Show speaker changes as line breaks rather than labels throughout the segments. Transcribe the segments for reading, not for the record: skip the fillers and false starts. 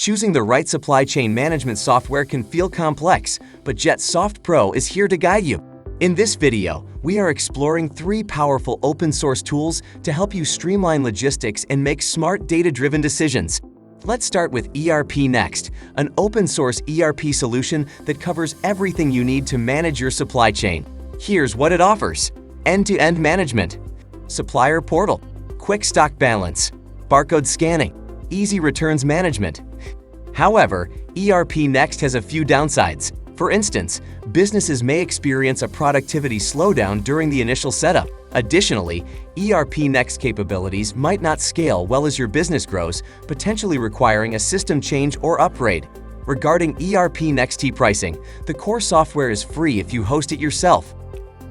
Choosing the right supply chain management software can feel complex, but JetSoftPro is here to guide you. In this video, we are exploring 3 powerful open-source tools to help you streamline logistics and make smart data-driven decisions. Let's start with ERPNext, an open-source ERP solution that covers everything you need to manage your supply chain. Here's what it offers: end-to-end management, supplier portal, quick stock balance, barcode scanning, easy returns management. However, ERPNext has a few downsides. For instance, businesses may experience a productivity slowdown during the initial setup. Additionally, ERPNext capabilities might not scale well as your business grows, potentially requiring a system change or upgrade. Regarding ERPNext pricing, the core software is free if you host it yourself.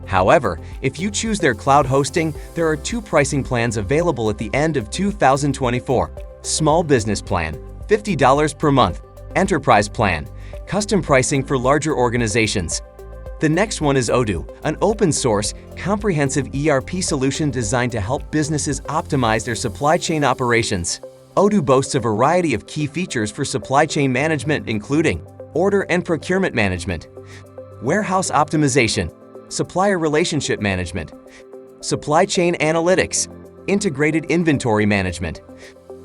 However, if you choose their cloud hosting, there are 2 pricing plans available at the end of 2024. Small Business Plan, $50 per month. Enterprise Plan, custom pricing for larger organizations. The next one is Odoo, an open-source, comprehensive ERP solution designed to help businesses optimize their supply chain operations. Odoo boasts a variety of key features for supply chain management, including order and procurement management, warehouse optimization, supplier relationship management, supply chain analytics, integrated inventory management,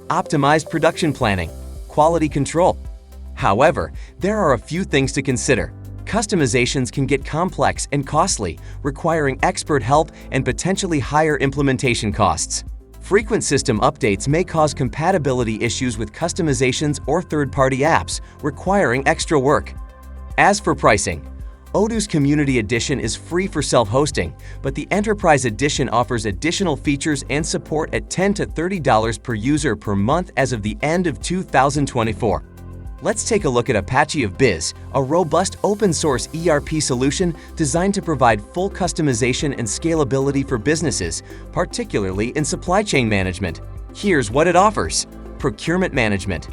optimized production planning, quality control. However, there are a few things to consider. Customizations can get complex and costly, requiring expert help and potentially higher implementation costs. Frequent system updates may cause compatibility issues with customizations or third-party apps, requiring extra work. As for pricing, Odoo's Community Edition is free for self-hosting, but the Enterprise Edition offers additional features and support at $10 to $30 per user per month as of the end of 2024. Let's take a look at Apache OFBiz, a robust open-source ERP solution designed to provide full customization and scalability for businesses, particularly in supply chain management. Here's what it offers: procurement management,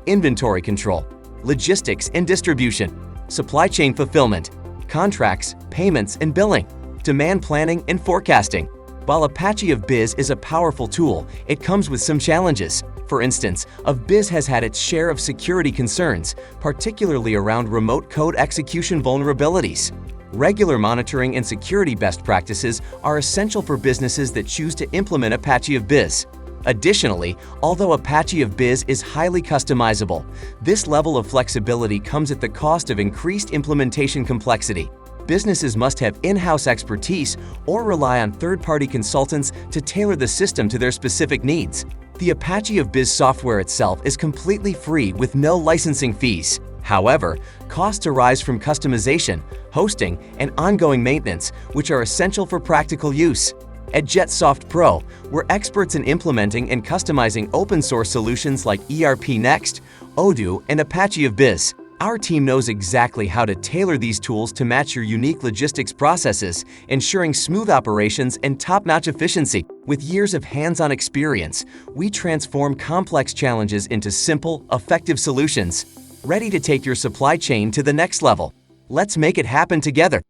inventory control, logistics and distribution, supply chain fulfillment, contracts, payments and billing, demand planning and forecasting. While Apache OFBiz is a powerful tool, it comes with some challenges. For instance, OFBiz has had its share of security concerns, particularly around remote code execution vulnerabilities. Regular monitoring and security best practices are essential for businesses that choose to implement Apache OFBiz. Additionally, although Apache OFBiz is highly customizable, this level of flexibility comes at the cost of increased implementation complexity. Businesses must have in-house expertise or rely on third-party consultants to tailor the system to their specific needs. The Apache OFBiz software itself is completely free with no licensing fees. However, costs arise from customization, hosting, and ongoing maintenance, which are essential for practical use. At JetSoftPro, we're experts in implementing and customizing open-source solutions like ERPNext, Odoo, and Apache OFBiz. Our team knows exactly how to tailor these tools to match your unique logistics processes, ensuring smooth operations and top-notch efficiency. With years of hands-on experience, we transform complex challenges into simple, effective solutions. Ready to take your supply chain to the next level? Let's make it happen together.